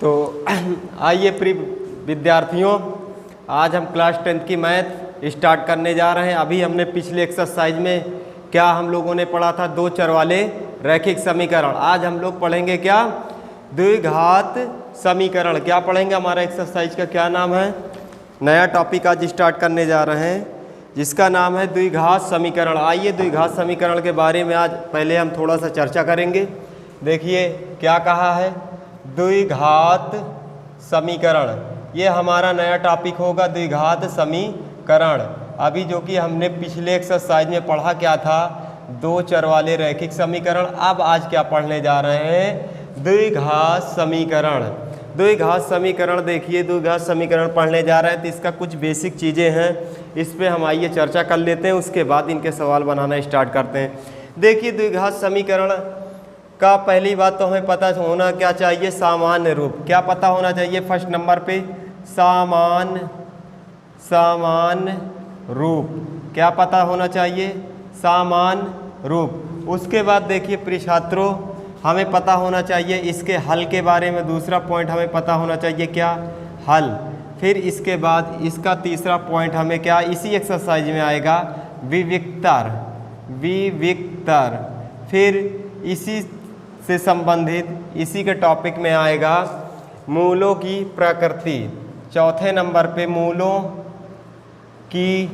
तो आइए प्रिय विद्यार्थियों, आज हम क्लास 10th की मैथ स्टार्ट करने जा रहे हैं। अभी हमने पिछले एक्सरसाइज में क्या हम लोगों ने पढ़ा था, दो चर वाले रैखिक समीकरण। आज हम लोग पढ़ेंगे क्या, द्विघात समीकरण। क्या पढ़ेंगे, हमारा एक्सरसाइज का क्या नाम है, नया टॉपिक आज स्टार्ट करने जा रहे हैं जिसका नाम है द्विघात समीकरण। आइए द्विघात समीकरण के बारे में आज पहले हम थोड़ा सा चर्चा करेंगे। देखिए क्या कहा है, द्विघात समीकरण, ये हमारा नया टॉपिक होगा, द्विघात समीकरण। अभी जो कि हमने पिछले एक्सरसाइज में पढ़ा क्या था, दो चर वाले रैखिक समीकरण। अब आज क्या पढ़ने जा रहे हैं, द्विघात समीकरण। द्विघात समीकरण, देखिए द्विघात समीकरण पढ़ने जा रहे हैं तो इसका कुछ बेसिक चीज़ें हैं, इस पे हम आइए चर्चा कर लेते हैं, उसके बाद इनके सवाल बनाना स्टार्ट करते हैं। देखिए द्विघात समीकरण का पहली बात तो हमें पता होना क्या चाहिए, सामान्य रूप। क्या पता होना चाहिए फर्स्ट नंबर पे, सामान्य रूप। क्या पता होना चाहिए, सामान्य रूप। उसके बाद देखिए प्रिय छात्रों, हमें पता होना चाहिए इसके हल के बारे में। दूसरा पॉइंट हमें पता होना चाहिए क्या, हल। फिर इसके बाद इसका तीसरा पॉइंट हमें क्या, इसी एक्सरसाइज में आएगा, विविक्तर। फिर इसी से संबंधित इसी के टॉपिक में आएगा मूलों की प्रकृति। चौथे नंबर पे मूलों की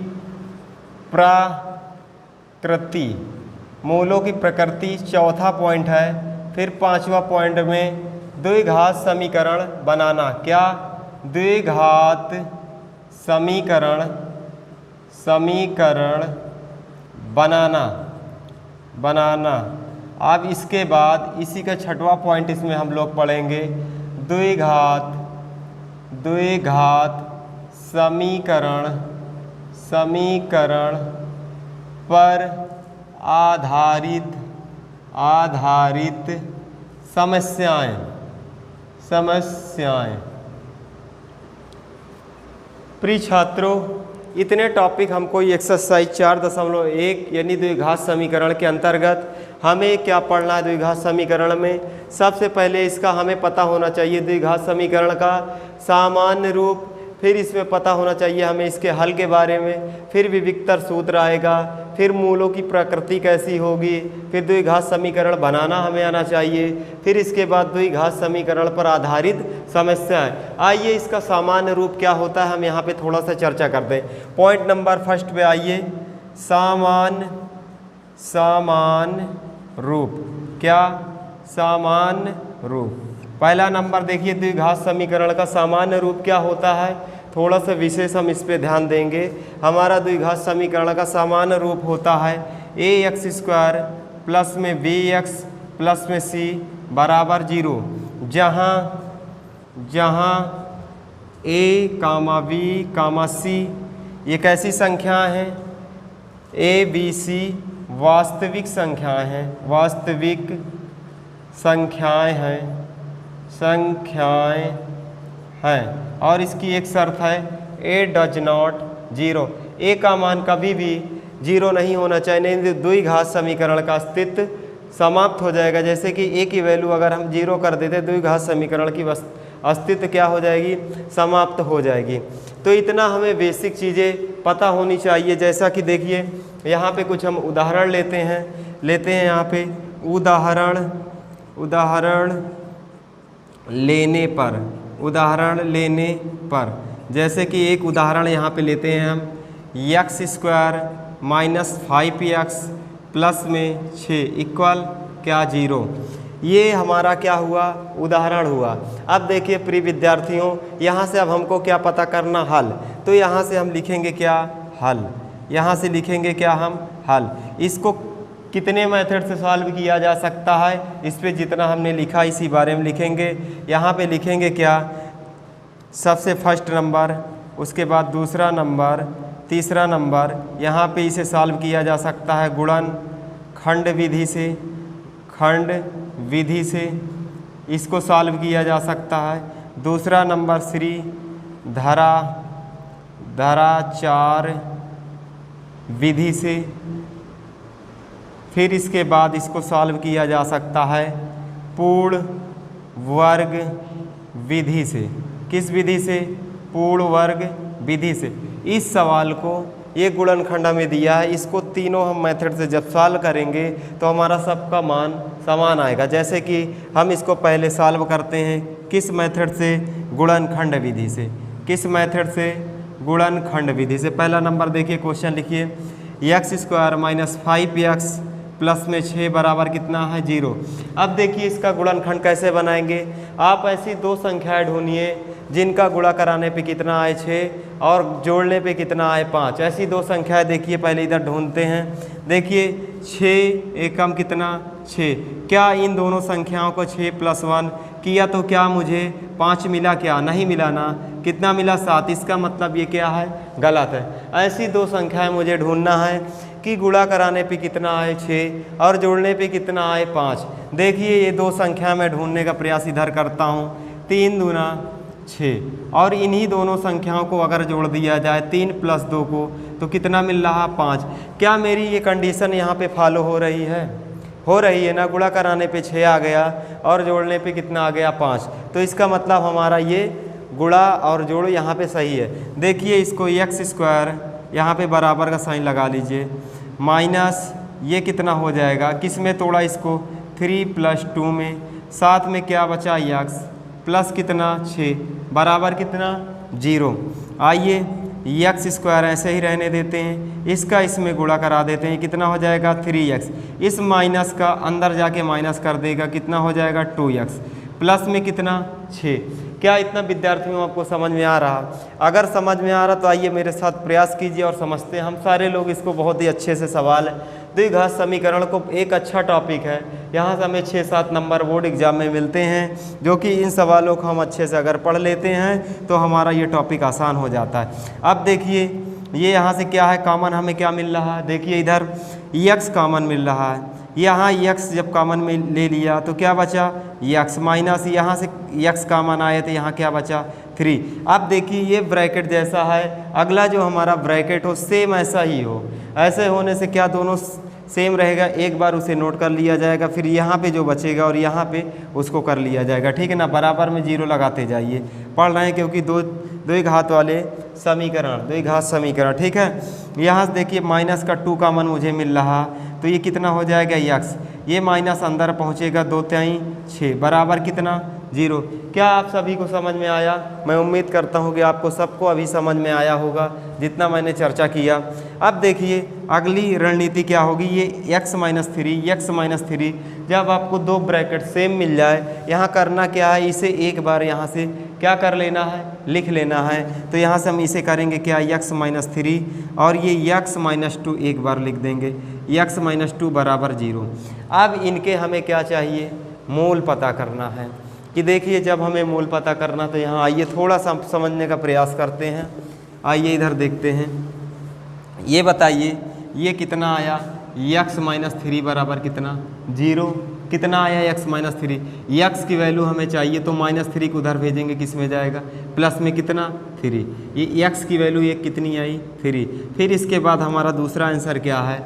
प्रकृति, मूलों की प्रकृति चौथा पॉइंट है। फिर पांचवा पॉइंट में द्विघात समीकरण बनाना। क्या, द्विघात समीकरण बनाना। अब इसके बाद इसी का छठवां पॉइंट इसमें हम लोग पढ़ेंगे, द्विघात समीकरण पर आधारित समस्याएं। प्रिय छात्रों, इतने टॉपिक हमको ये एक्सरसाइज 4.1 यानी द्विघात समीकरण के अंतर्गत हमें क्या पढ़ना है। द्विघात समीकरण में सबसे पहले इसका हमें पता होना चाहिए द्विघात समीकरण का सामान्य रूप। फिर इसमें पता होना चाहिए हमें इसके हल के बारे में। फिर विविक्तर सूत्र आएगा। फिर मूलों की प्रकृति कैसी होगी। फिर द्विघात समीकरण बनाना हमें आना चाहिए। फिर इसके बाद द्विघात समीकरण पर आधारित समस्याएं। आइए इसका सामान्य रूप क्या होता है हम यहाँ पे थोड़ा सा चर्चा करते हैं। पॉइंट नंबर फर्स्ट पे आइए, सामान्य रूप। क्या, सामान्य रूप। पहला नंबर देखिए, द्विघात समीकरण का सामान्य रूप क्या होता है, थोड़ा सा विशेष हम इस पे ध्यान देंगे। हमारा द्विघात समीकरण का सामान्य रूप होता है ax² प्लस में bx प्लस में c बराबर 0, जहाँ a, b, c ये कैसी संख्याएं हैं, a, b, c वास्तविक संख्याएं हैं। और इसकी एक शर्त है a डज नॉट 0, a का मान कभी भी 0 नहीं होना चाहिए, नहीं तो द्विघात समीकरण का अस्तित्व समाप्त हो जाएगा। जैसे कि a की वैल्यू अगर हम 0 कर देते, द्विघात समीकरण की अस्तित्व क्या हो जाएगी, समाप्त हो जाएगी। तो इतना हमें बेसिक चीज़ें पता होनी चाहिए। जैसा कि देखिए यहाँ पे कुछ हम उदाहरण लेते हैं यहाँ पे उदाहरण लेने पर जैसे कि एक उदाहरण यहाँ पे लेते हैं हम, x² माइनस 5x प्लस में 6 इक्वल क्या 0। ये हमारा क्या हुआ, उदाहरण हुआ। अब देखिए प्रिय विद्यार्थियों, यहाँ से अब हमको क्या पता करना, हल। तो यहाँ से हम लिखेंगे क्या, हल। यहाँ से लिखेंगे क्या हम, हल। इसको कितने मेथड से सॉल्व किया जा सकता है, इस पे जितना हमने लिखा इसी बारे में लिखेंगे। यहाँ पे लिखेंगे क्या, सबसे फर्स्ट नंबर, उसके बाद दूसरा नंबर, तीसरा नंबर। यहाँ पे इसे सॉल्व किया जा सकता है गुणन खंड विधि से, खंड विधि से इसको सॉल्व किया जा सकता है। दूसरा नंबर श्री धाराचार विधि से। फिर इसके बाद इसको सॉल्व किया जा सकता है पूर्ण वर्ग विधि से। किस विधि से, पूर्ण वर्ग विधि से। इस सवाल को ये गुणनखंड हमें दिया है, इसको तीनों हम मेथड से जब सॉल्व करेंगे तो हमारा सबका मान समान आएगा। जैसे कि हम इसको पहले सॉल्व करते हैं किस मेथड से, गुणनखंड विधि से। किस मेथड से, गुणनखंड विधि से। पहला नंबर देखिए, क्वेश्चन लिखिए, x² - 5x प्लस में 6 बराबर कितना है, 0। अब देखिए इसका गुणनखंड कैसे बनाएंगे। आप ऐसी दो संख्याएं ढूंढिए जिनका गुणा कराने पे कितना आए 6 और जोड़ने पे कितना आए 5। ऐसी दो संख्याएं देखिए, पहले इधर ढूंढते हैं। देखिए 6 एकम कितना, 6। क्या इन दोनों संख्याओं को 6 + 1 किया तो क्या मुझे 5 मिला, क्या नहीं मिला ना, कितना मिला 7। इसका मतलब ये क्या है, गलत है। ऐसी दो संख्याएं मुझे ढूंढना है कि गुणा कराने पे कितना आए 6 और जोड़ने पे कितना आए 5। देखिए ये दो संख्या मैं ढूंढने का प्रयास इधर करता हूँ। 3 दूना 6 और इन्हीं दोनों संख्याओं को अगर जोड़ दिया जाए 3 + 2 को तो कितना मिल रहा, 5। क्या मेरी ये कंडीशन यहाँ पे फॉलो हो रही है, हो रही है ना। गुणा कराने पे 6 आ गया और जोड़ने पे कितना आ गया, 5। तो इसका मतलब हमारा ये गुणा और जोड़ यहाँ पे सही है। देखिए इसको x² यहाँ पे बराबर का साइन लगा लीजिए, माइनस ये कितना हो जाएगा, किस में तोड़ा इसको, 3 + 2 में। साथ में क्या बचा, x प्लस कितना 6 बराबर कितना 0। आइए x² ऐसे ही रहने देते हैं, इसका इसमें गुणा करा देते हैं, कितना हो जाएगा 3x। इस माइनस का अंदर जाके माइनस कर देगा, कितना हो जाएगा 2x। प्लस में कितना 6। क्या इतना विद्यार्थियों आपको समझ में आ रहा? अगर समझ में आ रहा तो आइए मेरे साथ प्रयास कीजिए और समझते हैं हम सारे लोग इसको। बहुत ही अच्छे से सवाल है। द्विघात समीकरण को एक अच्छा टॉपिक है, यहाँ से हमें 6-7 नंबर बोर्ड एग्जाम में मिलते हैं, जो कि इन सवालों को हम अच्छे से अगर पढ़ लेते हैं तो हमारा ये टॉपिक आसान हो जाता है। अब देखिए ये यहाँ से क्या है, कॉमन हमें क्या मिल रहा है। देखिए इधर x कॉमन मिल रहा है, यहाँ x जब कॉमन में ले लिया तो क्या बचा x, माइनस यहाँ से x कॉमन आए तो यहाँ क्या बचा 3। अब देखिए ये ब्रैकेट जैसा है, अगला जो हमारा ब्रैकेट हो सेम ऐसा ही हो। ऐसे होने से क्या दोनों सेम रहेगा, एक बार उसे नोट कर लिया जाएगा, फिर यहाँ पे जो बचेगा और यहाँ पे उसको कर लिया जाएगा, ठीक है ना। बराबर में 0 लगाते जाइए, पढ़ रहे हैं क्योंकि द्विघात वाले समीकरण, द्विघात समीकरण, ठीक है। यहाँ से देखिए माइनस का 2 कॉमन मुझे मिल रहा, तो ये कितना हो जाएगा x। ये माइनस अंदर पहुँचेगा 2×3 6 बराबर कितना 0। क्या आप सभी को समझ में आया? मैं उम्मीद करता हूँ कि आपको सबको अभी समझ में आया होगा जितना मैंने चर्चा किया। अब देखिए अगली रणनीति क्या होगी, ये x - 3 जब आपको दो ब्रैकेट सेम मिल जाए, यहाँ करना क्या है, इसे एक बार यहाँ से क्या कर लेना है, लिख लेना है। तो यहाँ से हम इसे करेंगे क्या, x - 3 और ये x - 2 एक बार लिख देंगे, x - 2 बराबर 0। अब इनके हमें क्या चाहिए, मूल पता करना है। कि देखिए जब हमें मूल पता करना तो यहाँ आइए थोड़ा सा समझने का प्रयास करते हैं। आइए इधर देखते हैं, ये बताइए ये कितना आया, x - 3 बराबर कितना 0। कितना आया x - 3, x की वैल्यू हमें चाहिए तो -3 को उधर भेजेंगे, किस में जाएगा, प्लस में कितना 3। ये x की वैल्यू ये कितनी आई 3। फिर इसके बाद हमारा दूसरा आंसर क्या है,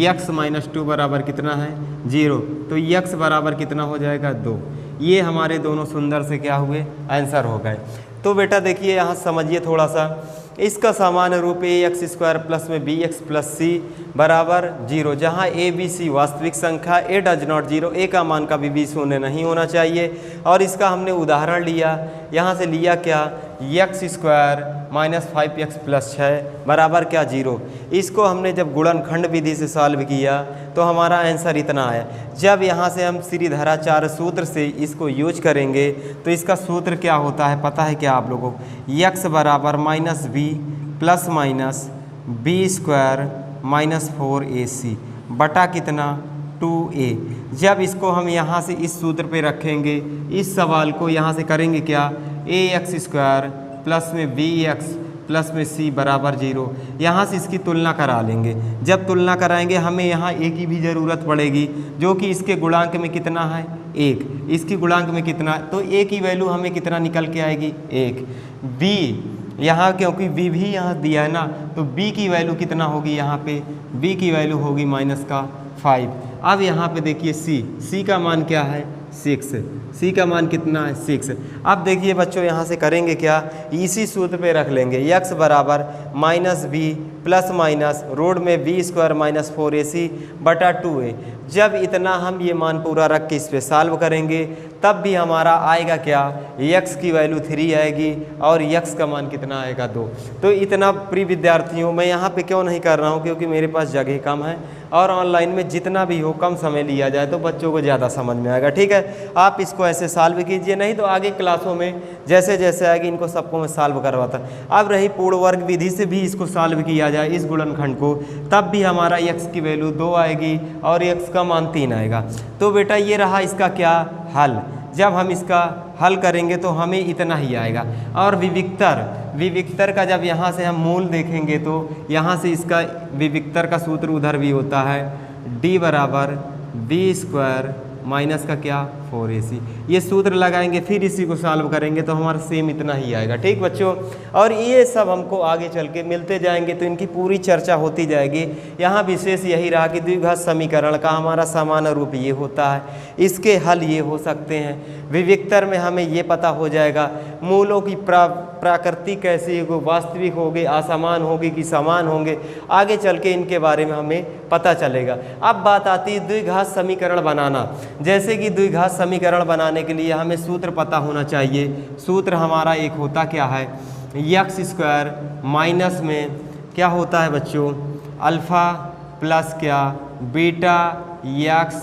x - 2 बराबर कितना है 0, तो x बराबर कितना हो जाएगा 2। ये हमारे दोनों सुंदर से क्या हुए, आंसर हो गए। तो बेटा देखिए यहाँ समझिए थोड़ा सा, इसका सामान्य रूप ax² प्लस में bx प्लस c बराबर 0, जहाँ a b c वास्तविक संख्या, a डज नॉट 0, a का मान कभी भी शून्य नहीं होना चाहिए। और इसका हमने उदाहरण लिया, यहाँ से लिया क्या x square minus 5x plus 6 बराबर क्या 0। इसको हमने जब गुणनखंड विधि से सॉल्व किया तो हमारा आंसर इतना आया। जब यहाँ से हम श्रीधराचार्य सूत्र से इसको यूज करेंगे तो इसका सूत्र क्या होता है पता है क्या आप लोगों को, x बराबर minus b plus minus b square minus 4ac बटा कितना 2a। जब इसको हम यहाँ से इस सूत्र पे रखेंगे, इस सवाल को यहाँ से करेंगे क्या, ax स्क्वायर प्लस में bx प्लस में c बराबर 0। यहाँ से इसकी तुलना करा लेंगे। जब तुलना कराएंगे हमें यहाँ a की भी ज़रूरत पड़ेगी, जो कि इसके गुणांक में कितना है 1, इसकी गुणांक में कितना, तो a की वैल्यू हमें कितना निकल के आएगी 1। b यहाँ क्योंकि b भी यहाँ दिया है ना, तो b की वैल्यू कितना होगी, यहाँ पे b की वैल्यू होगी माइनस का 5। अब यहाँ पे देखिए c का मान क्या है 6, c का मान कितना है 6। अब देखिए बच्चों यहाँ से करेंगे क्या, इसी सूत्र पे रख लेंगे x बराबर minus b plus minus root में बी स्क्वायर माइनस 4ac बटा 2a। जब इतना हम ये मान पूरा रख के इस पर सॉल्व करेंगे तब भी हमारा आएगा क्या, x की वैल्यू 3 आएगी और x का मान कितना आएगा 2। तो इतना प्रिय विद्यार्थियों मैं यहाँ पे क्यों नहीं कर रहा हूँ, क्योंकि मेरे पास जगह कम है और ऑनलाइन में जितना भी हो कम समय लिया जाए तो बच्चों को ज़्यादा समझ में आएगा। ठीक है, आप इसको ऐसे सॉल्व कीजिए, नहीं तो आगे क्लासों में जैसे जैसे आएगी इनको सबको मैं सॉल्व करवाता। अब रही पूर्ण वर्ग विधि से भी इसको सॉल्व किया जाए इस गुणनखंड को, तब भी हमारा x की वैल्यू 2 आएगी और x का मान 3 आएगा। तो बेटा ये रहा इसका क्या हल। जब हम इसका हल करेंगे तो हमें इतना ही आएगा। और विविक्तर का जब यहाँ से हम मूल देखेंगे तो यहाँ से इसका विविक्तर का सूत्र उधर भी होता है, d बराबर बी स्क्वायर माइनस का क्या 4ac। ये सूत्र लगाएंगे फिर इसी को सॉल्व करेंगे तो हमारा सेम इतना ही आएगा। ठीक बच्चों, और ये सब हमको आगे चल के मिलते जाएंगे तो इनकी पूरी चर्चा होती जाएगी। यहाँ विशेष यही रहा कि द्विघात समीकरण का हमारा सामान्य रूप ये होता है, इसके हल ये हो सकते हैं। विविक्तर में हमें ये पता हो जाएगा मूलों की प्रकृति कैसी होगी, वास्तविक होगी, असमान होगी कि समान होंगे, आगे चल के इनके बारे में हमें पता चलेगा। अब बात आती है द्विघात समीकरण बनाना। जैसे कि द्विघात समीकरण बनाने के लिए हमें सूत्र पता होना चाहिए। सूत्र हमारा एक होता क्या है, एक्स स्क्वायर माइनस में क्या होता है बच्चों, अल्फ़ा प्लस क्या beta x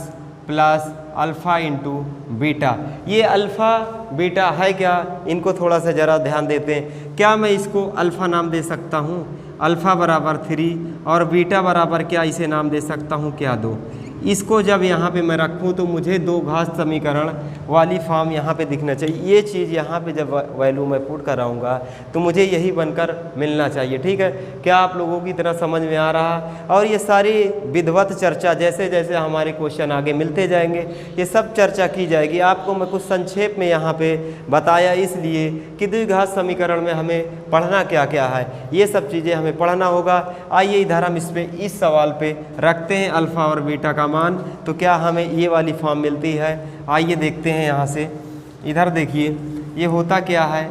plus alpha into beta. ये अल्फ़ा बीटा है क्या, इनको थोड़ा सा ज़रा ध्यान देते हैं। क्या मैं इसको अल्फ़ा नाम दे सकता हूँ, अल्फ़ा बराबर 3, और बीटा बराबर क्या इसे नाम दे सकता हूँ क्या 2। इसको जब यहाँ पे मैं रखूँ तो मुझे दो घात समीकरण वाली फॉर्म यहाँ पे दिखना चाहिए। ये चीज़ यहाँ पे जब वैल्यू मैं पुट कराऊँगा तो मुझे यही बनकर मिलना चाहिए। ठीक है, क्या आप लोगों की तरह समझ में आ रहा। और ये सारी विधिवत चर्चा जैसे जैसे हमारे क्वेश्चन आगे मिलते जाएंगे ये सब चर्चा की जाएगी। आपको मैं कुछ संक्षेप में यहाँ पे बताया इसलिए कि द्विघात समीकरण में हमें पढ़ना क्या क्या है, ये सब चीज़ें हमें पढ़ना होगा। आइए इधर हम इस सवाल पे रखते हैं अल्फ़ा और बीटा का मान, तो क्या हमें ये वाली फॉर्म मिलती है। आइए देखते हैं यहाँ से। इधर देखिए ये होता क्या है,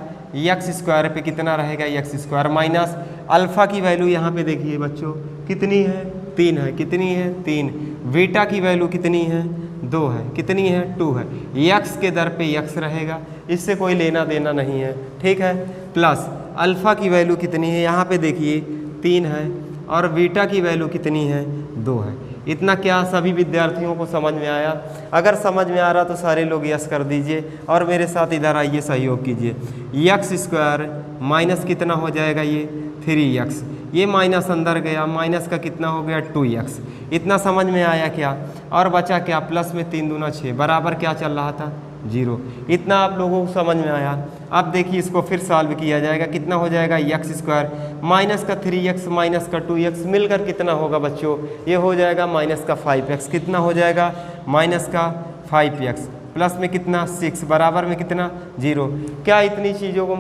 एक्स स्क्वायर पे कितना रहेगा, एक्स स्क्वायर माइनस अल्फ़ा की वैल्यू यहाँ पे देखिए बच्चों कितनी है 3 है, कितनी है 3। बीटा की वैल्यू कितनी है 2 है, कितनी है 2 है। एक्स के दर पे एक्स रहेगा, इससे कोई लेना देना नहीं है। ठीक है, प्लस अल्फ़ा की वैल्यू कितनी है यहाँ पे देखिए 3 है, और बीटा की वैल्यू कितनी है 2 है। इतना क्या सभी विद्यार्थियों को समझ में आया। अगर समझ में आ रहा तो सारे लोग यस कर दीजिए और मेरे साथ इधर आइए सहयोग कीजिए। एक्स स्क्वायर माइनस कितना हो जाएगा ये 3x, ये माइनस अंदर गया, माइनस का कितना हो गया 2x। इतना समझ में आया क्या। और बचा क्या, प्लस में 3 दूना 6 बराबर क्या चल रहा था 0। इतना आप लोगों को समझ में आया। अब देखिए इसको फिर सॉल्व किया जाएगा, कितना हो जाएगा एक्स स्क्वायर माइनस का 3x माइनस का 2x मिलकर कितना होगा बच्चों, ये हो जाएगा माइनस का 5x। कितना हो जाएगा माइनस का 5x प्लस में कितना 6 बराबर में कितना 0। क्या इतनी चीज़ों को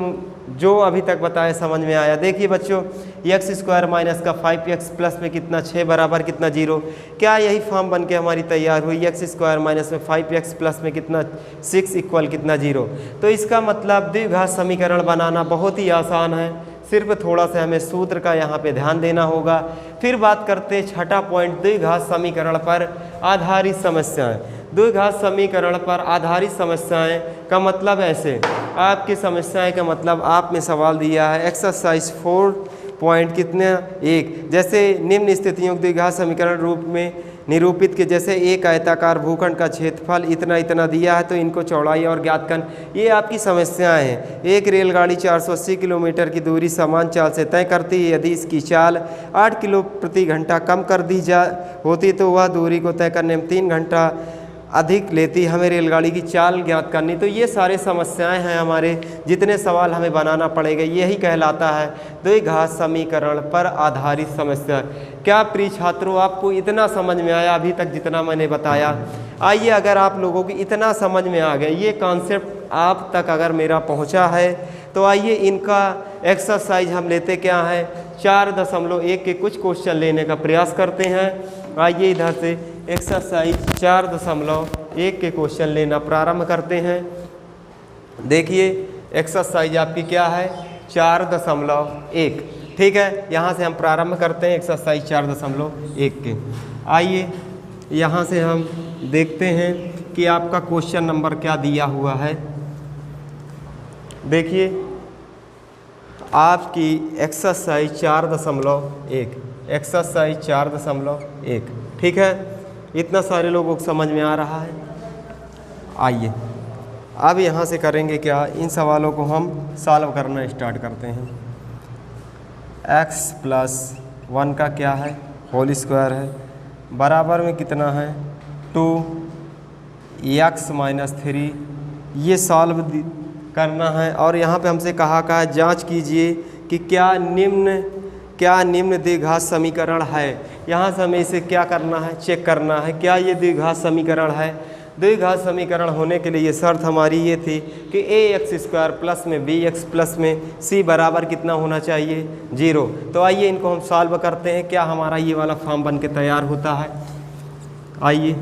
जो अभी तक बताया समझ में आया। देखिए बच्चों एक्स स्क्वायर माइनस का 5x प्लस में कितना 6 बराबर कितना 0। क्या यही फॉर्म बन के हमारी तैयार हुई, एक्स स्क्वायर माइनस में 5x प्लस में कितना 6 इक्वल कितना 0। तो इसका मतलब द्विघात समीकरण बनाना बहुत ही आसान है, सिर्फ थोड़ा सा हमें सूत्र का यहाँ पे ध्यान देना होगा। फिर बात करते हैं छठा पॉइंट, द्विघात समीकरण पर आधारित समस्याएं। द्विघात समीकरण पर आधारित समस्याएं का मतलब ऐसे, आपकी समस्याएं का मतलब आप में सवाल दिया है एक्सरसाइज 4 कितने 1, जैसे निम्न स्थितियों को द्विघात समीकरण रूप में निरूपित के, जैसे एक आयताकार भूखंड का क्षेत्रफल इतना इतना दिया है तो इनको चौड़ाई और ज्ञात करना। ये आपकी समस्याएं हैं। एक रेलगाड़ी 480 किलोमीटर की दूरी समान चाल से तय करती है। यदि इसकी चाल 8 किलो प्रति घंटा कम कर दी होती तो वह दूरी को तय करने में 3 घंटा अधिक लेती। हमें रेलगाड़ी की चाल ज्ञात करनी। तो ये सारे समस्याएं हैं हमारे, जितने सवाल हमें बनाना पड़ेगा यही कहलाता है द्विघात समीकरण पर आधारित समस्या। क्या प्रिय छात्रों आपको इतना समझ में आया अभी तक जितना मैंने बताया? आइए, अगर आप लोगों की इतना समझ में आ गया, ये कॉन्सेप्ट आप तक अगर मेरा पहुंचा है, तो आइए इनका एक्सरसाइज हम लेते क्या है 4.1 के कुछ क्वेश्चन लेने का प्रयास करते हैं। आइए इधर से एक्सरसाइज 4.1 के क्वेश्चन लेना प्रारंभ करते हैं। देखिए एक्सरसाइज आपकी क्या है 4.1, ठीक है। यहाँ से हम प्रारंभ करते हैं एक्सरसाइज 4.1 के। आइए यहाँ से हम देखते हैं कि आपका क्वेश्चन नंबर क्या दिया हुआ है। देखिए आपकी एक्सरसाइज 4.1, एक्सरसाइज 4.1, ठीक है। इतना सारे लोगों को समझ में आ रहा है। आइए अब यहाँ से करेंगे क्या, इन सवालों को हम सॉल्व करना स्टार्ट करते हैं। x + 1 का क्या है होल स्क्वायर है, बराबर में कितना है 2x - 3, ये सॉल्व करना है। और यहाँ पे हमसे कहा है जांच कीजिए कि क्या निम्न द्विघात समीकरण है। यहाँ से हमें इसे क्या करना है, चेक करना है क्या ये द्विघात समीकरण है। द्विघात समीकरण होने के लिए शर्त हमारी ये थी कि ax² प्लस में bx प्लस में c बराबर कितना होना चाहिए 0। तो आइए इनको हम सॉल्व करते हैं, क्या हमारा ये वाला फॉर्म बन के तैयार होता है। आइए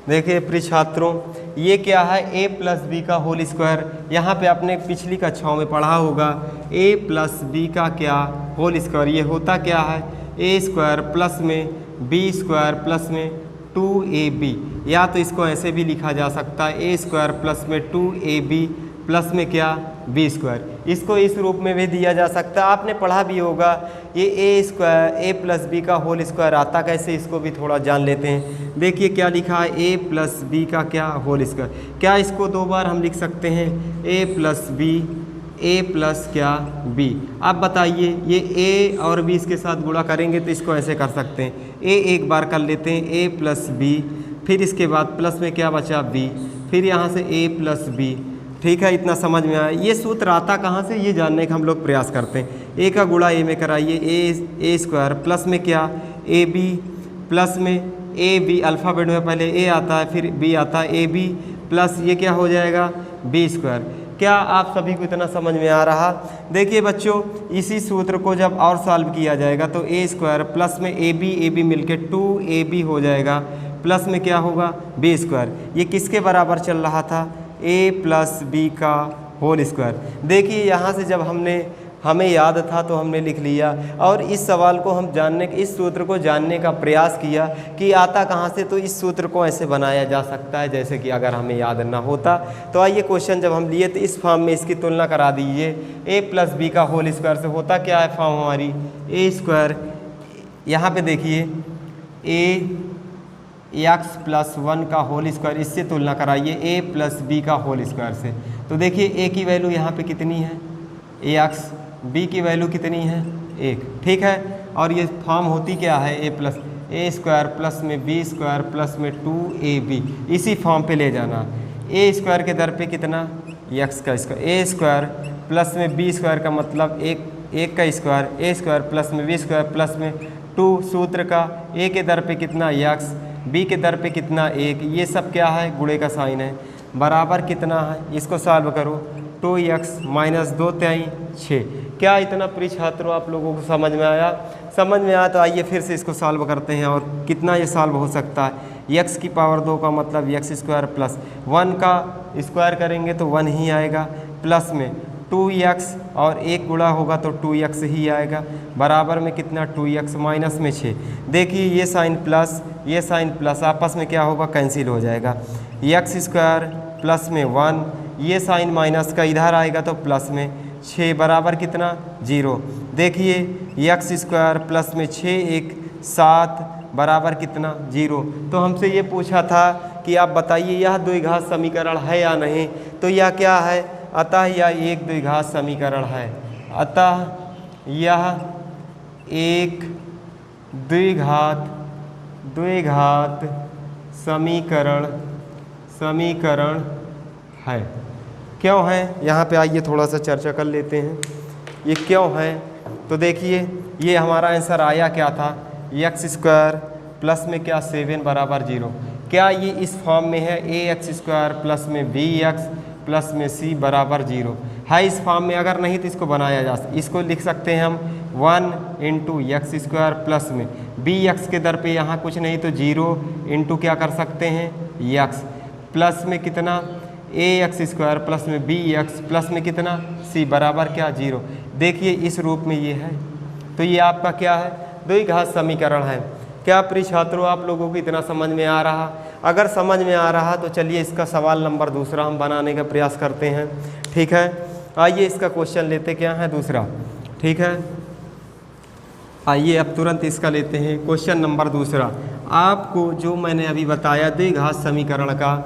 देखिए प्रिय छात्रों, ये क्या है a + b का होल स्क्वायर। यहाँ पे आपने पिछली कक्षाओं में पढ़ा होगा a + b का क्या होल स्क्वायर। ये होता क्या है a² प्लस में b² प्लस में 2ab, या तो इसको ऐसे भी लिखा जा सकता है a² प्लस में 2ab प्लस में क्या b²। इसको इस रूप में भी दिया जा सकता है, आपने पढ़ा भी होगा। ये a + b का होल स्क्वायर आता कैसे, इसको भी थोड़ा जान लेते हैं। देखिए क्या लिखा है a + b का क्या होल स्क्वायर। क्या इसको दो बार हम लिख सकते हैं a + b, a प्लस क्या b। अब बताइए ये a और b इसके साथ गुणा करेंगे तो इसको ऐसे कर सकते हैं, a एक बार कर लेते हैं a + b, फिर इसके बाद प्लस में क्या बचा b, फिर यहाँ से a + b, ठीक है। इतना समझ में आया। ये सूत्र आता कहाँ से, ये जानने का हम लोग प्रयास करते हैं। a का गुणा a में कराइए, a² प्लस में क्या ab प्लस में ab, अल्फ़ाबेट में पहले a आता है फिर b आता है, ab प्लस ये क्या हो जाएगा b²। क्या आप सभी को इतना समझ में आ रहा। देखिए बच्चों, इसी सूत्र को जब और सॉल्व किया जाएगा तो a² प्लस में ab मिलके 2ab हो जाएगा, प्लस में क्या होगा b²। ये किसके बराबर चल रहा था a + b का होल स्क्वायर। देखिए यहाँ से जब हमें याद था तो हमने लिख लिया, और इस सवाल को हम इस सूत्र को जानने का प्रयास किया कि आता कहाँ से। तो इस सूत्र को ऐसे बनाया जा सकता है जैसे कि अगर हमें याद ना होता। तो आइए क्वेश्चन जब हम लिए तो इस फॉर्म में इसकी तुलना करा दीजिए। a + b का होल स्क्वायर से होता क्या है फॉर्म हमारी a²। यहाँ पे देखिए ax + 1 का होल स्क्वायर, इससे तुलना कराइए a + b का होल स्क्वायर से। तो देखिए a की वैल्यू यहाँ पे कितनी है ax, b की वैल्यू कितनी है 1, ठीक है। और ये फॉर्म होती क्या है a प्लस में b² प्लस में 2ab, इसी फॉर्म पे ले जाना। a² के दर पे कितना x का स्क्वायर, a² प्लस में b² का मतलब 1 का स्क्वायर, a² प्लस में b² प्लस में 2, सूत्र का a के दर पे कितना x, b के दर पे कितना 1, ये सब क्या है गुणे का साइन है, बराबर कितना है। इसको सॉल्व करो 2x - 2 × 6। क्या इतना प्रिय छात्रों आप लोगों को समझ में आया? समझ में आया तो आइए फिर से इसको सॉल्व करते हैं। और कितना ये सॉल्व हो सकता है, x की पावर 2 का मतलब x² प्लस 1 का स्क्वायर करेंगे तो 1 ही आएगा, प्लस में 2x और एक गुणा होगा तो 2x ही आएगा, बराबर में कितना 2x माइनस में 6। देखिए ये साइन प्लस ये साइन प्लस आपस में क्या होगा, कैंसिल हो जाएगा। x स्क्वायर प्लस में 1, ये साइन माइनस का इधर आएगा तो प्लस में 6 बराबर कितना 0। देखिए x स्क्वायर प्लस में 6 1 7 बराबर कितना 0। तो हमसे ये पूछा था कि आप बताइए यह द्विघात समीकरण है या नहीं, तो यह क्या है, अतः यह एक द्विघात समीकरण है। अतः यह एक द्विघात समीकरण है। क्यों है, यहाँ पे आइए थोड़ा सा चर्चा कर लेते हैं ये क्यों है। तो देखिए ये हमारा आंसर आया क्या था, एक्स स्क्वायर प्लस में क्या 7 बराबर 0। क्या ये इस फॉर्म में है, ए एक्स स्क्वायर प्लस में बी एक्स प्लस में सी बराबर 0 है इस फॉर्म में। अगर नहीं तो इसको बनाया जा सकता, इसको लिख सकते हैं हम 1 इंटू एक्स स्क्वायर प्लस में बी एक्स के दर पे यहाँ कुछ नहीं तो 0 इंटू क्या कर सकते हैं एक्स प्लस में कितना ए एक्स स्क्वायर प्लस में बी एक्स प्लस में कितना सी बराबर क्या 0। देखिए इस रूप में ये है, तो ये आपका क्या है, द्विघात समीकरण है। क्या प्रिय छात्रों आप लोगों को इतना समझ में आ रहा? अगर समझ में आ रहा तो चलिए इसका सवाल नंबर दूसरा हम बनाने का प्रयास करते हैं। ठीक है, आइए इसका क्वेश्चन लेते क्या है दूसरा। ठीक है, आइए अब तुरंत इसका लेते हैं क्वेश्चन नंबर दूसरा। आपको जो मैंने अभी बताया द्विघात समीकरण का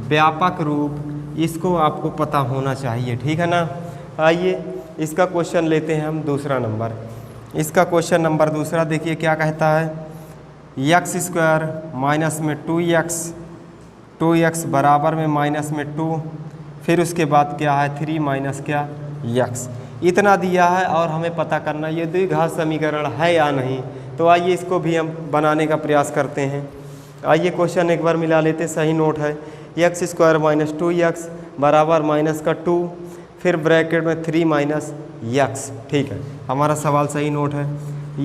व्यापक रूप, इसको आपको पता होना चाहिए। ठीक है ना, आइए इसका क्वेश्चन लेते हैं हम दूसरा नंबर। इसका क्वेश्चन नंबर दूसरा देखिए क्या कहता है, एक्स स्क्वायर माइनस में 2x बराबर में माइनस में 2, फिर उसके बाद क्या है 3 माइनस क्या x, इतना दिया है और हमें पता करना ये द्विघात समीकरण है या नहीं। तो आइए इसको भी हम बनाने का प्रयास करते हैं। आइए क्वेश्चन एक बार मिला लेते, सही नोट है। एक्स स्क्वायर माइनस 2x बराबर माइनस का 2, फिर ब्रैकेट में 3 माइनस x। ठीक है, हमारा सवाल सही नोट है।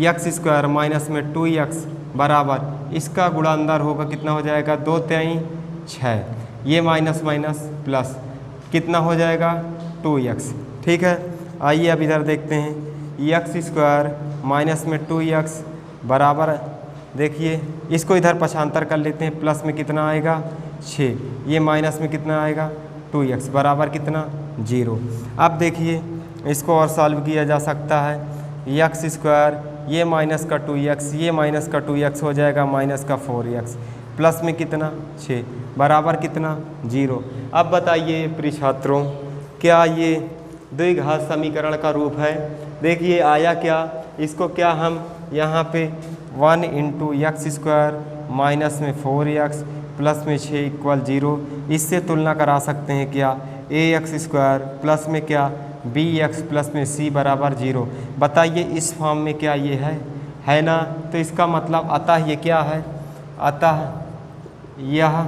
एक्स स्क्वायर माइनस में 2x बराबर इसका गुणा अंदर होगा कितना हो जाएगा 2 3 6, ये माइनस माइनस प्लस कितना हो जाएगा 2x। ठीक है, आइए अब इधर देखते हैं, एक्स स्क्वायर माइनस में 2x बराबर, देखिए इसको इधर पक्षांतर कर लेते हैं, प्लस में कितना आएगा 6, ये माइनस में कितना आएगा 2x बराबर कितना 0। अब देखिए इसको और सॉल्व किया जा सकता है, एक्स स्क्वायर ये माइनस का 2x, ये माइनस का 2x हो जाएगा माइनस का 4x प्लस में कितना 6 बराबर कितना 0। अब बताइए प्रिय छात्रों क्या ये द्विघात समीकरण का रूप है? देखिए आया क्या, इसको क्या हम यहाँ पे 1 इंटू एक्स स्क्वायर माइनस में 4x प्लस में 6 इक्वल 0, इससे तुलना करा सकते हैं क्या ए एक्स स्क्वायर प्लस में क्या बी एक्स प्लस में सी बराबर 0। बताइए इस फॉर्म में क्या ये है ना, तो इसका मतलब अतः ये क्या है, अतः यह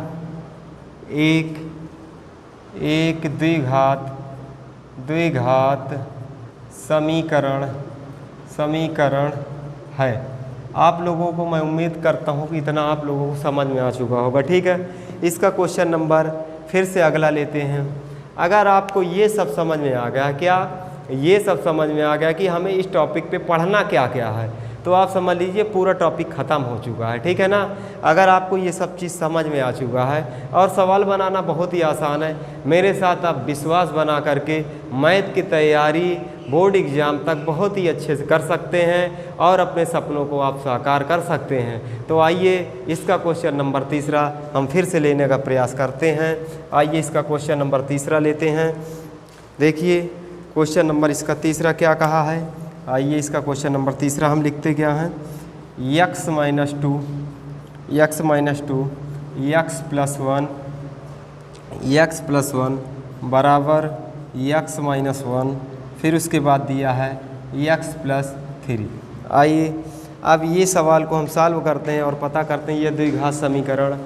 एक द्विघात समीकरण है। आप लोगों को मैं उम्मीद करता हूँ कि इतना आप लोगों को समझ में आ चुका होगा। ठीक है, इसका क्वेश्चन नंबर फिर से अगला लेते हैं। अगर आपको ये सब समझ में आ गया, क्या ये सब समझ में आ गया कि हमें इस टॉपिक पे पढ़ना क्या क्या है, तो आप समझ लीजिए पूरा टॉपिक ख़त्म हो चुका है। ठीक है ना, अगर आपको ये सब चीज़ समझ में आ चुका है और सवाल बनाना बहुत ही आसान है, मेरे साथ आप विश्वास बना करके मैथ की तैयारी बोर्ड एग्ज़ाम तक बहुत ही अच्छे से कर सकते हैं और अपने सपनों को आप साकार कर सकते हैं। तो आइए इसका क्वेश्चन नंबर तीसरा हम फिर से लेने का प्रयास करते हैं। आइए इसका क्वेश्चन नंबर तीसरा लेते हैं। देखिए क्वेश्चन नंबर इसका तीसरा क्या कहा है, आइए इसका क्वेश्चन नंबर तीसरा हम लिखते क्या हैं, x माइनस 2 x प्लस 1 बराबर x माइनस 1, फिर उसके बाद दिया है x प्लस 3। आइए अब ये सवाल को हम सॉल्व करते हैं और पता करते हैं ये द्विघात समीकरण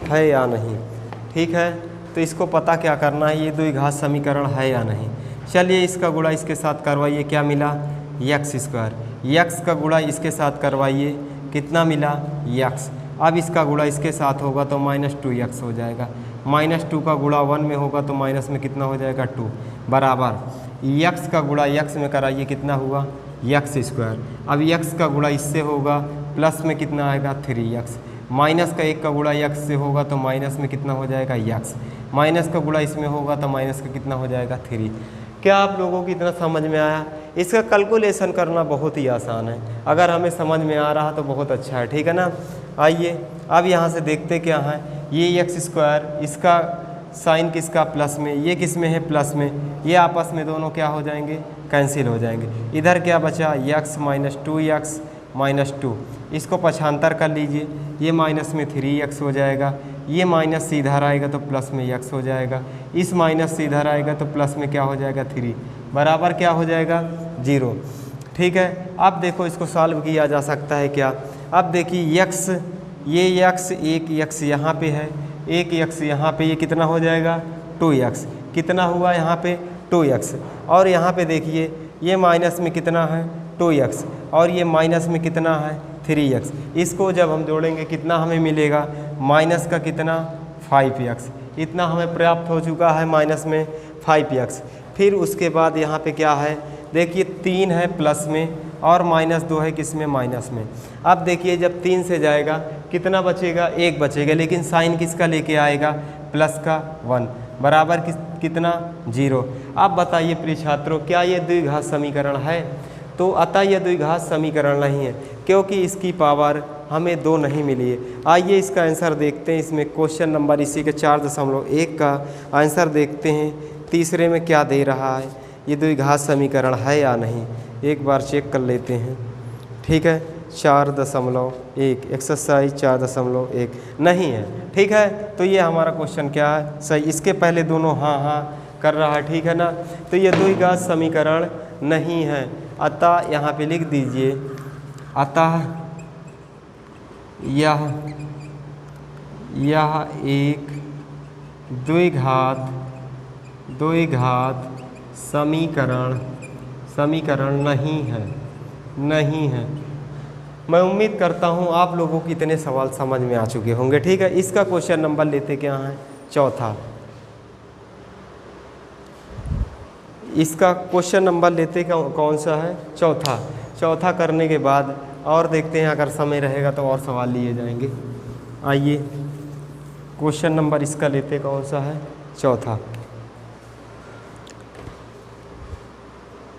है या नहीं। ठीक है, तो इसको पता क्या करना है, ये द्विघात समीकरण है या नहीं। चलिए इसका गुणा इसके साथ करवाइए, क्या मिला एक्स स्क्वायर, एक्स का गुणा इसके साथ करवाइए, कितना मिला एक्स। अब इसका गुणा इसके साथ होगा तो माइनस 2x हो जाएगा, माइनस 2 का गुणा 1 में होगा तो माइनस में कितना हो जाएगा 2 बराबर यक्स का गुणा यक्स में कराइए, कितना हुआ यक्स स्क्वायर। अब यक्स का गुणा इससे होगा, प्लस में कितना आएगा 3x, माइनस का 1 का गुणा यक्स से होगा तो माइनस में कितना हो जाएगा यक्स, माइनस का गुणा इसमें होगा तो माइनस का कितना हो जाएगा 3। क्या आप लोगों को इतना समझ में आया? इसका कैलकुलेशन करना बहुत ही आसान है, अगर हमें समझ में आ रहा तो बहुत अच्छा है, ठीक है ना। आइए अब यहाँ से देखते क्या है, ये एक्स स्क्वायर, इसका साइन किसका प्लस में, ये किस में है प्लस में, ये आपस में दोनों क्या हो जाएंगे कैंसिल हो जाएंगे। इधर क्या बचा यक्स माइनस 2x माइनस 2, इसको पक्षांतर कर लीजिए, ये माइनस में 3x हो जाएगा, ये माइनस से इधर आएगा तो प्लस में x हो जाएगा, इस माइनस से इधर आएगा तो प्लस में क्या हो जाएगा 3 बराबर क्या हो जाएगा 0। ठीक है, अब देखो इसको सॉल्व किया जा सकता है क्या। अब देखिए x, ये x, एक x यहाँ पे है, एक x यहाँ पे, ये कितना हो जाएगा 2x, कितना हुआ यहाँ पे 2x, और यहाँ पे देखिए ये माइनस में कितना है 2x और ये माइनस में कितना है 3x, इसको जब हम जोड़ेंगे कितना हमें मिलेगा माइनस का कितना 5x, इतना हमें प्राप्त हो चुका है माइनस में 5x। फिर उसके बाद यहाँ पे क्या है देखिए 3 है प्लस में और माइनस 2 है किस में माइनस में। अब देखिए जब 3 से जाएगा कितना बचेगा 1 बचेगा, लेकिन साइन किसका लेके आएगा प्लस का 1 बराबर कितना 0। अब बताइए प्रिय छात्रों क्या ये द्विघात समीकरण है? तो अतः यह द्विघात समीकरण नहीं है क्योंकि इसकी पावर हमें 2 नहीं मिली है। आइए इसका आंसर देखते हैं, इसमें क्वेश्चन नंबर इसी के 4.1 का आंसर देखते हैं। तीसरे में क्या दे रहा है, ये द्विघात समीकरण है या नहीं, एक बार चेक कर लेते हैं। ठीक है 4.1 एक्सरसाइज 4.1 नहीं है। ठीक है, तो ये हमारा क्वेश्चन क्या है सही, इसके पहले दोनों हाँ हाँ कर रहा है, ठीक है ना। तो ये द्विघात समीकरण नहीं है, अतः यहाँ पे लिख दीजिए अतः यह एक द्विघात समीकरण नहीं है। मैं उम्मीद करता हूँ आप लोगों को इतने सवाल समझ में आ चुके होंगे। ठीक है, इसका क्वेश्चन नंबर लेते क्या है चौथा, इसका क्वेश्चन नंबर लेते कौन सा है चौथा करने के बाद और देखते हैं, अगर समय रहेगा तो और सवाल लिए जाएंगे। आइए क्वेश्चन नंबर इसका लेते कौन सा है चौथा,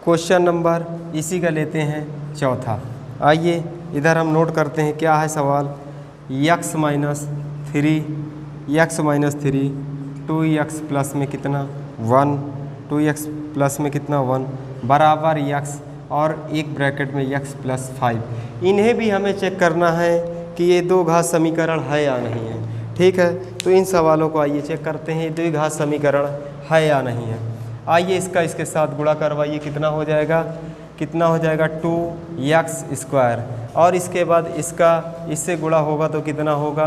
क्वेश्चन नंबर इसी का लेते हैं चौथा। आइए इधर हम नोट करते हैं क्या है सवाल, x माइनस 3 2x प्लस में कितना 1, 2x प्लस में कितना 1 बराबर x और एक ब्रैकेट में x प्लस 5। इन्हें भी हमें चेक करना है कि ये दो घात समीकरण है या नहीं है। ठीक है, तो इन सवालों को आइए चेक करते हैं द्विघात समीकरण है या नहीं है। आइए इसके साथ गुणा करवाइए, कितना हो जाएगा 2x स्क्वायर, और इसके बाद इससे गुणा होगा तो कितना होगा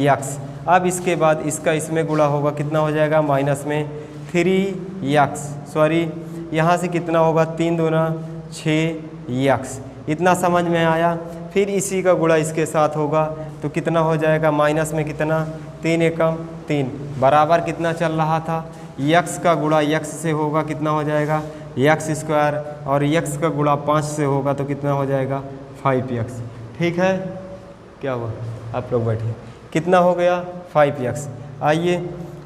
x। अब इसके बाद इसका इसमें गुणा होगा, कितना हो जाएगा माइनस में 3x, सॉरी यहाँ से कितना होगा 3 दूना 6x, इतना समझ में आया। फिर इसी का गुणा इसके साथ होगा तो कितना हो जाएगा माइनस में कितना 3 एकम 3 बराबर कितना चल रहा था x का गुणा x से होगा, कितना हो जाएगा x स्क्वायर, और x का गुणा 5 से होगा तो कितना हो जाएगा 5x। ठीक है, क्या हुआ आप लोग बैठिए, कितना हो गया 5x। आइए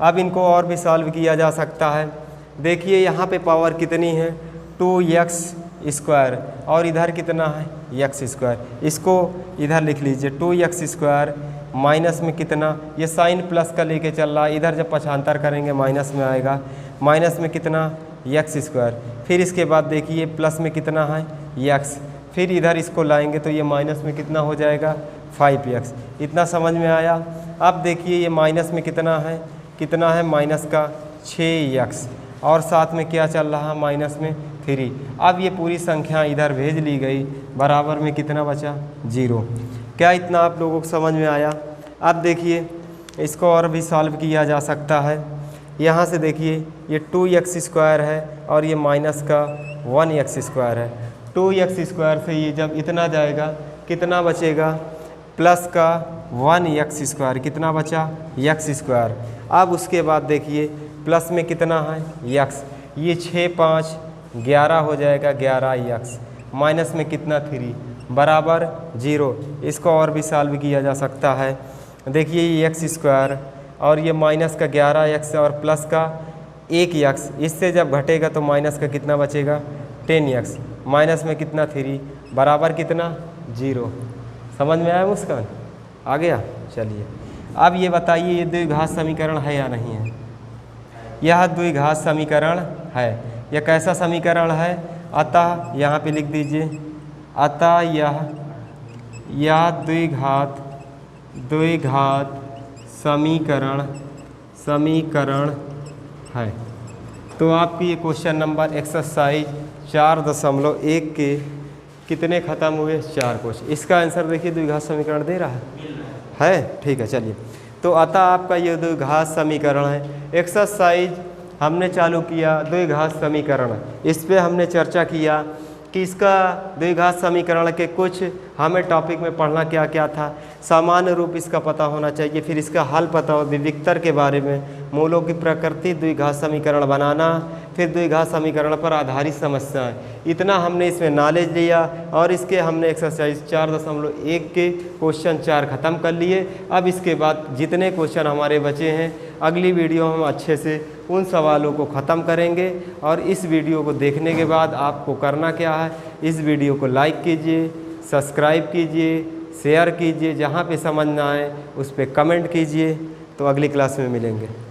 अब इनको और भी सॉल्व किया जा सकता है। देखिए यहाँ पे पावर कितनी है 2x स्क्वायर और इधर कितना है x स्क्वायर, इसको इधर लिख लीजिए 2x स्क्वायर माइनस में कितना, ये साइन प्लस का लेके चल रहा है, इधर जब पक्षांतर करेंगे माइनस में आएगा, माइनस में कितना x स्क्वायर, फिर इसके बाद देखिए प्लस में कितना है x, फिर इधर इसको लाएंगे तो ये माइनस में कितना हो जाएगा 5x। इतना समझ में आया। अब देखिए ये माइनस में कितना है माइनस का 6x, और साथ में क्या चल रहा है माइनस में 3। अब ये पूरी संख्या इधर भेज ली गई, बराबर में कितना बचा 0। क्या इतना आप लोगों को समझ में आया? अब देखिए इसको और भी सॉल्व किया जा सकता है। यहाँ से देखिए ये 2x स्क्वायर है और ये माइनस का 1x स्क्वायर है। 2x स्क्वायर से ये जब इतना जाएगा कितना बचेगा प्लस का 1x स्क्वायर, कितना बचा x स्क्वायर। अब उसके बाद देखिए प्लस में कितना है x, ये 6 5 11 हो जाएगा 11x माइनस में कितना 3 बराबर 0। इसको और भी सॉल्व किया जा सकता है। देखिए ये एक्स स्क्वायर और ये माइनस का 11x और प्लस का 1x, इससे जब घटेगा तो माइनस का कितना बचेगा 10x माइनस में कितना 3 बराबर कितना 0। समझ में आया मुस्कान? आ गया? चलिए अब ये बताइए ये द्विघात समीकरण है या नहीं है? यह द्विघात समीकरण है। यह कैसा समीकरण है? अतः यहाँ पे लिख दीजिए, अतः यह द्विघात समीकरण है। तो आपकी ये क्वेश्चन नंबर एक्सरसाइज 4.1 के कितने ख़त्म हुए? 4 क्वेश्चन। इसका आंसर देखिए द्विघात समीकरण दे रहा है। ठीक है, चलिए। तो अतः आपका ये द्विघात समीकरण है। एक्सरसाइज हमने चालू किया द्विघात समीकरण, इस पे हमने चर्चा किया कि इसका द्विघात समीकरण के कुछ हमें टॉपिक में पढ़ना क्या क्या था। सामान्य रूप इसका पता होना चाहिए, फिर इसका हल पता हो, विविक्तर के बारे में, मूलों की प्रकृति, द्विघात समीकरण बनाना, फिर द्विघात समीकरण पर आधारित समस्याएं, इतना हमने इसमें नॉलेज लिया और इसके हमने एक्सरसाइज 4.1 के क्वेश्चन 4 ख़त्म कर लिए। अब इसके बाद जितने क्वेश्चन हमारे बचे हैं अगली वीडियो में हम अच्छे से उन सवालों को ख़त्म करेंगे। और इस वीडियो को देखने के बाद आपको करना क्या है, इस वीडियो को लाइक कीजिए, सब्सक्राइब कीजिए, शेयर कीजिए, जहाँ पे समझ ना आए उस पर कमेंट कीजिए। तो अगली क्लास में मिलेंगे।